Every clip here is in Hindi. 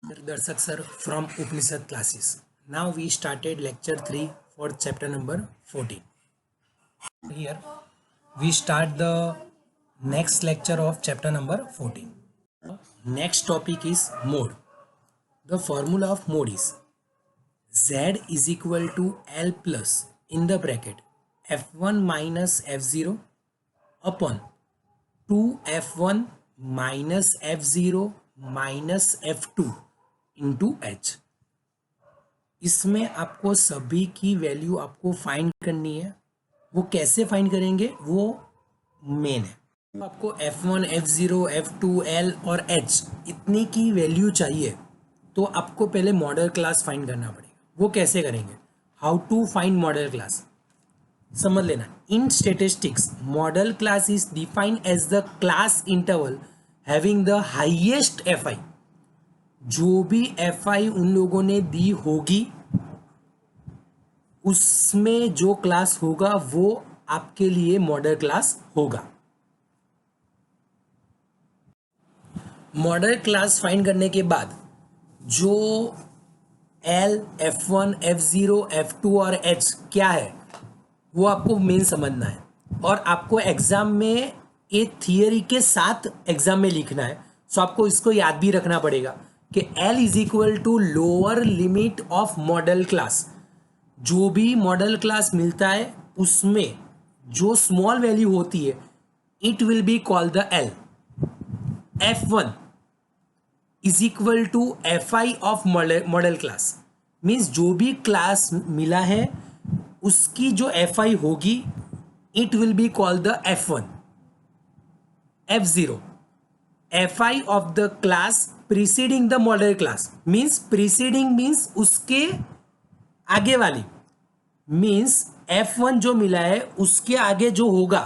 Darshak sir from Upanishad classes. Now we started lecture 3 for chapter number 14. Here we start the next lecture of chapter number 14. Next topic is mode. The formula of mode is Z is equal to L plus in the bracket F1 minus F0 upon 2F1 minus F0 minus F2 into H. इसमें आपको सभी की वैल्यू आपको फाइंड करनी है। वो कैसे फाइंड करेंगे वो मेन है। तो आपको F1, F0, F2, L और H इतनी की वैल्यू चाहिए तो आपको पहले मॉडल क्लास फाइंड करना पड़ेगा। वो कैसे करेंगे? How to find modal class समझ लेना। In statistics modal class is defined as the class interval having the highest F I. जो भी एफ आई उन लोगों ने दी होगी उसमें जो क्लास होगा वो आपके लिए मॉडल क्लास होगा। मॉडल क्लास फाइंड करने के बाद जो L, F1, F0, F2 और H क्या है वो आपको मेन समझना है। और आपको एग्जाम में एक थियरी के साथ एग्जाम में लिखना है। सो आपको इसको याद भी रखना पड़ेगा कि L is equal to lower limit of modal class. जो भी मॉडल क्लास मिलता है उसमें जो स्मॉल वैल्यू होती है it will be called the L। F1 is equal to Fi of modal class means जो भी क्लास मिला है उसकी जो Fi होगी it will be called the F1। F0 Fi of the class preceding the model class means preceding means उसके आगे वाली means F1 जो मिला है उसके आगे जो होगा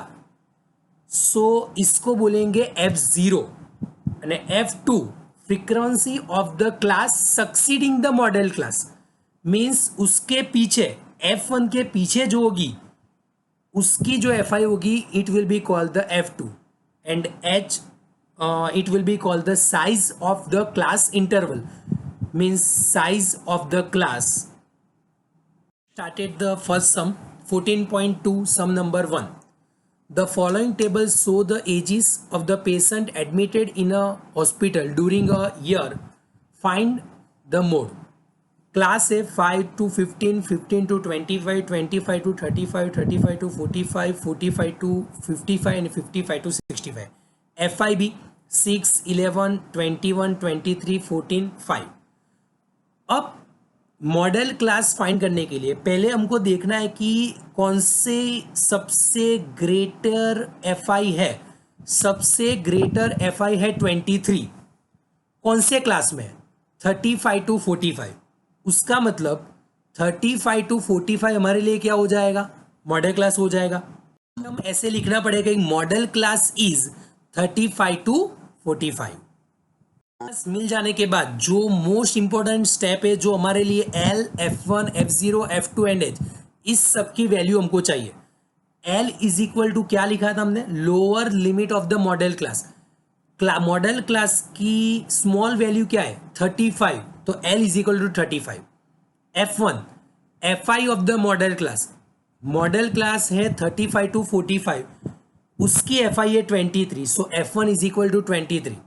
सो इसको बोलेंगे F0 यानी F2 frequency of the class succeeding the modal class means उसके पीछे F1 के पीछे जो होगी उसकी जो Fi होगी it will be called the F2 and H it will be called the size of the class interval means size of the class. Started the first sum 14.2 sum number 1. The following tables show the ages of the patient admitted in a hospital during a year. Find the mode. Class है 5 to 15, 15 to 25, 25 to 35, 35 to 45, 45 to 55 and 55 to 65. FIB 6, 11, 21, 23, 14, 5। अब मॉडल क्लास फाइंड करने के लिए पहले हमको देखना है कि कौन से सबसे ग्रेटर FI है। सबसे ग्रेटर FI है 23। कौन से क्लास में है? 35 to 45। उसका मतलब 35 to 45 हमारे लिए क्या हो जाएगा? मॉडल क्लास हो जाएगा। हम ऐसे लिखना पड़ेगा मॉडल क्लास इज 35 to 45। मिल जाने के बाद जो मोस्ट इंपॉर्टेंट स्टेप है जो हमारे लिए L, F1, F0, F2 and H इस सब की वैल्यू हमको चाहिए। L इज इक्वल टू क्या लिखा था हमने? Lower limit of the modal class. Modal class की स्मॉल वैल्यू क्या है? 35 तो L is equal to 35। F1 Fi of the modal class. Modal class है 35 to 45 उसकी FI है 23 so F1 is equal to 23।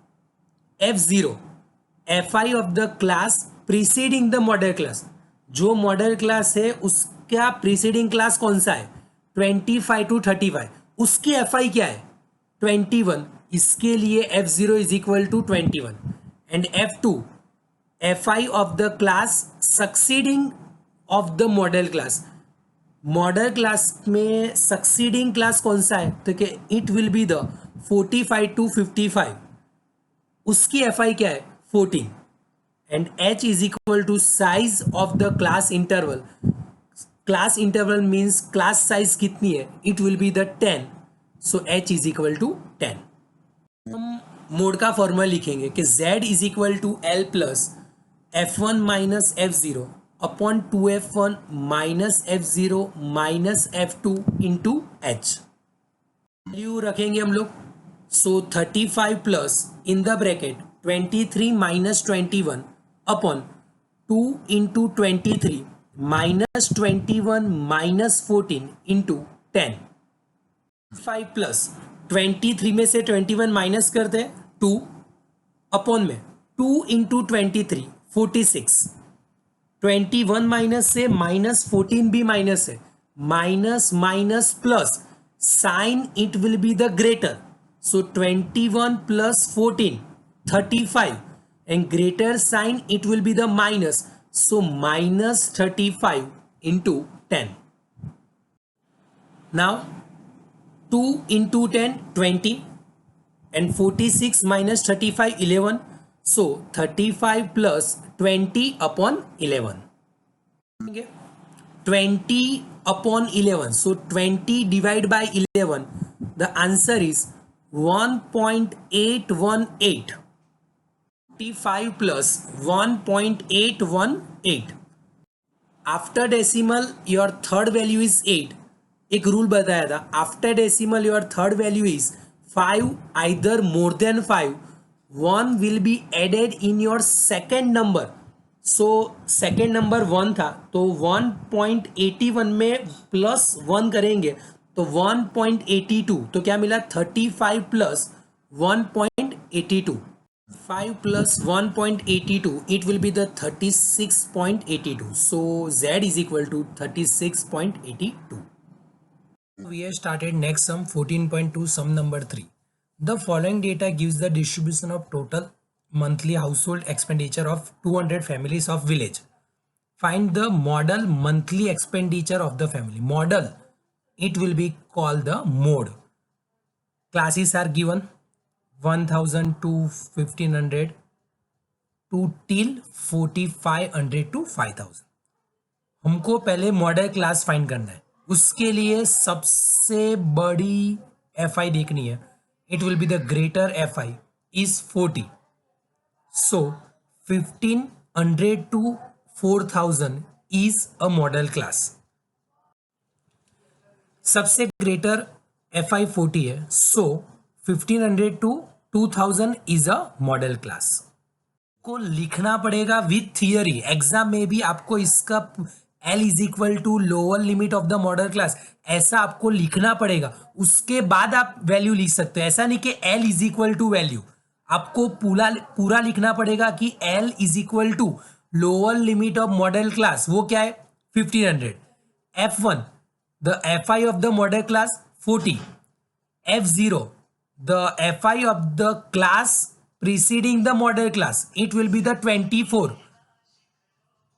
F0 FI of the class preceding the modal class. जो मॉडल क्लास है उसका प्रीसीडिंग क्लास कौन सा है? 25 to 35 उसकी FI क्या है? 21। इसके लिए F0 is equal to 21 and F2 FI of the class succeeding of the modal class. Modal class में सक्सीडिंग क्लास कौन सा है? तो कि it will be the 45 to 55 उसकी FI क्या है? 14 and H is equal to size of the class interval. Class interval means class size कितनी है? It will be the 10 so H is equal to 10। हम मोड का फॉर्मूला लिखेंगे कि Z is equal to L plus F1 minus F0 upon 2F1 minus F0 minus F2 into H। Value रखेंगे हम लोग so 35 plus in the bracket 23 minus 21 upon 2 into 23 minus 21 minus 14 into 10. 5 plus 23 में से 21 माइनस करते हैं 2 अपॉन में 2 इंटू 23 46. 21 माइनस से माइनस 14 भी माइनस है, minus minus plus sign it will be the greater. So 21 plus 14 35 and greater sign it will be the minus, so minus 35 into 10. Now 2 into 10 20 and 46 minus 35 11, so 35 plus 20 upon 11. 20 upon 11, so 20 divided by 11, the answer is 1.818. 35 plus 1.818. After decimal your third value is 8. एक रूल बताया था, after decimal your third value is 5 either more than 5 1 will be added in your second number. So second number 1 था तो 1.81 में प्लस 1 करेंगे तो 1.82. तो क्या मिला 35 plus 1.82. 5 plus 1.82, it will be the 36.82. So Z is equal to 36.82. We have started next sum 14.2, sum number 3. The following data gives the distribution of total monthly household expenditure of 200 families of village. Find the model monthly expenditure of the family. Model, it will be called the mode. Classes are given 1000 to 1500 to till 4500 to 5000. हमको पहले मॉडल क्लास फाइंड करना है, उसके लिए सबसे बड़ी FI देखनी है. It will be the greater FI is 40. So 1500 to 4000 is a model class. सबसे ग्रेटर FI 40 है, सो 1500 to 2000 is a model class. को लिखना पड़ेगा विथ थियरी. एग्जाम में भी आपको इसका L is equal to lower limit of the modal class ऐसा आपको लिखना पड़ेगा, उसके बाद आप वैल्यू लिख सकते हैं. ऐसा नहीं कि L is equal to value, आपको पूरा लिखना पड़ेगा कि L is equal to lower limit of modal class. वो क्या है 1500. F1 the FI of the modal class 40. F0 the FI of the class preceding the model class, it will be the 24.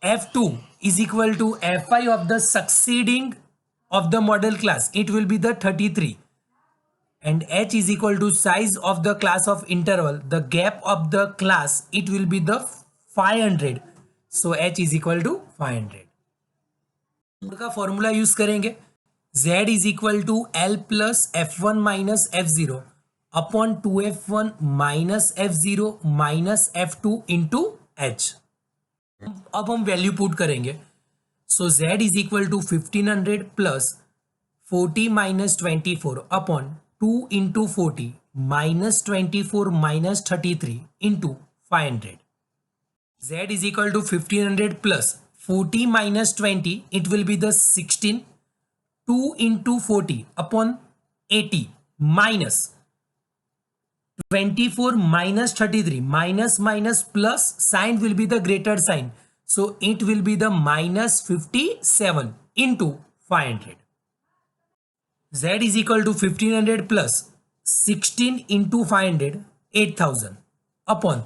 F2 is equal to FI of the succeeding of the model class, it will be the 33. And H is equal to size of the class of interval, the gap of the class, it will be the 500. So H is equal to 500. का फॉर्मूला यूज करेंगे. Z is equal to L plus F1 minus F0 upon 2F1 minus F0 minus F2 into H. अब हम वैल्यू पुट करेंगे. So Z is equal to 1500 plus 40 minus 24 upon 2 into 40 minus 24 minus 33 into 500. Z is equal to 1500 plus 40 minus 20, it will be the 16. 2 into 40 upon 80 minus 24 minus 33 minus minus plus sign will be the greater sign, so it will be the minus 57 into 500. Z is equal to 1500 plus 16 into 500 8000 upon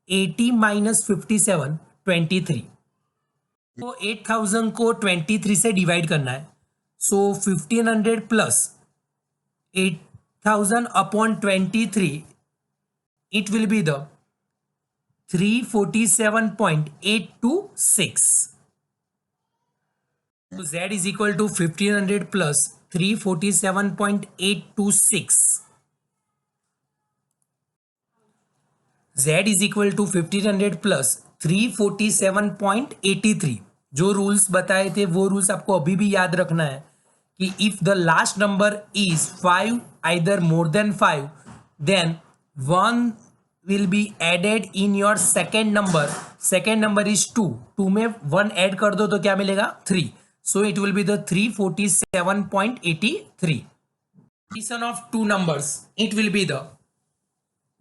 80 minus 57 23. तो 8000 को 23 से डिवाइड करना है, सो 1500 plus 8000 upon 23, it will be the 347.826. So Z is equal to 1500 plus 347.826. Z is equal to 1500 plus 347.83. जो रूल्स बताए थे वो रूल्स आपको अभी भी याद रखना है कि if the last number is 5 either more than 5 then 1 will be added in your second number. Second number is 2. 2 में 1 ऐड कर दो तो क्या मिलेगा 3. So it will be the 347.83. Addition of two numbers, it will be the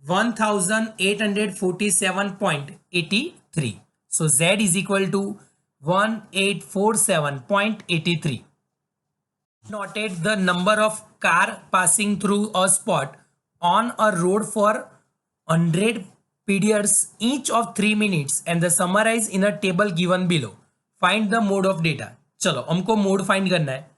1847.83. So Z is equal to 1847.83. Noted the number of car passing through a spot on a road for 100 periods each of 3 minutes and the summarize in a table given below. Find the mode of data. चलो हमको मोड फाइंड करना है.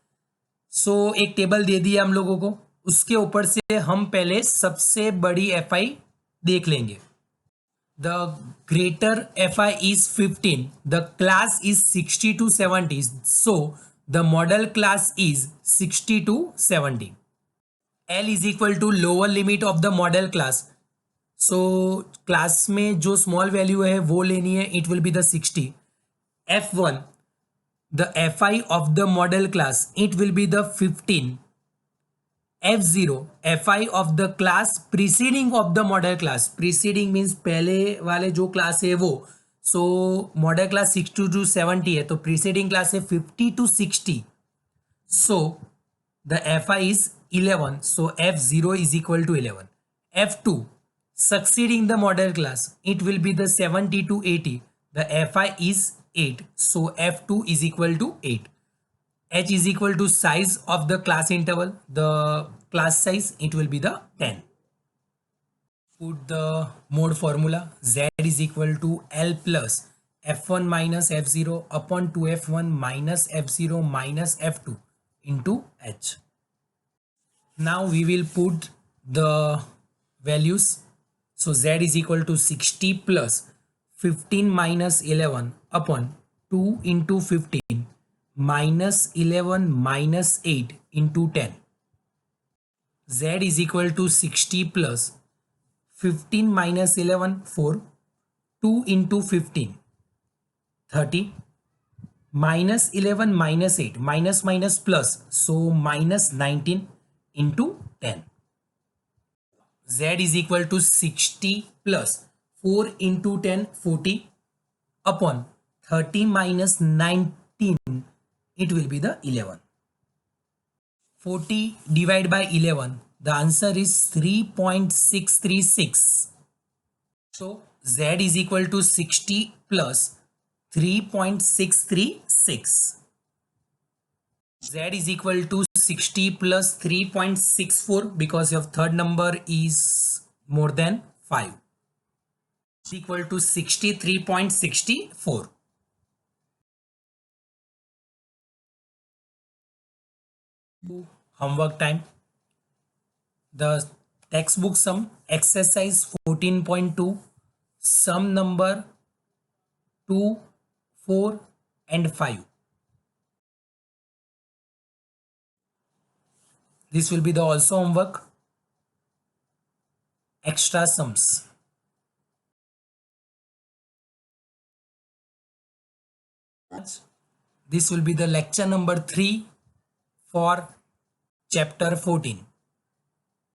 सो एक टेबल दे दिया हम लोगों को, उसके ऊपर से हम पहले सबसे बड़ी एफ आई देख लेंगे. The greater F I is 15, the class is 60 to 70, so the modal class is 60 to 70. L is equal to lower limit of the modal class. So class में जो स्मॉल वैल्यू है वो लेनी है, it will be the 60. F1, the fi of the model class, it will be the 15. F0, fi of the class preceding of the model class. Preceding means पहले वाले जो क्लास है वो. सो मॉडल क्लास 60 to 70 है तो preceding क्लास है 50 to 60. So the fi is 11. So F0 is equal to 11. F2, succeeding the model class, it will be the 70 to 80. The fi is 8. So F2 is equal to 8. H is equal to size of the class interval. The class size, it will be the 10. Put the mode formula. Z is equal to L plus F1 minus F0 upon 2F1 minus F0 minus F2 into H. Now we will put the values. So Z is equal to 60 plus 15 minus 11 upon 2 into 15 minus 11 minus 8 into 10. Z is equal to 60 plus 15 minus 11 4, 2 into 15 30 minus 11 minus 8 minus minus plus, so minus 19 into 10. Z is equal to 60 plus 4 into 10 40 upon 30 minus 19, it will be the 11. 40 divided by 11, the answer is 3.636. So Z is equal to 60 plus 3.636. Z is equal to 60 plus 3.64 because your third number is more than 5. Is equal to 63.64. Homework time. The textbook sum, exercise 14.2, sum number 2, 4 and 5. This will be the also homework. Extra sums. This will be the lecture number 3 for chapter 14.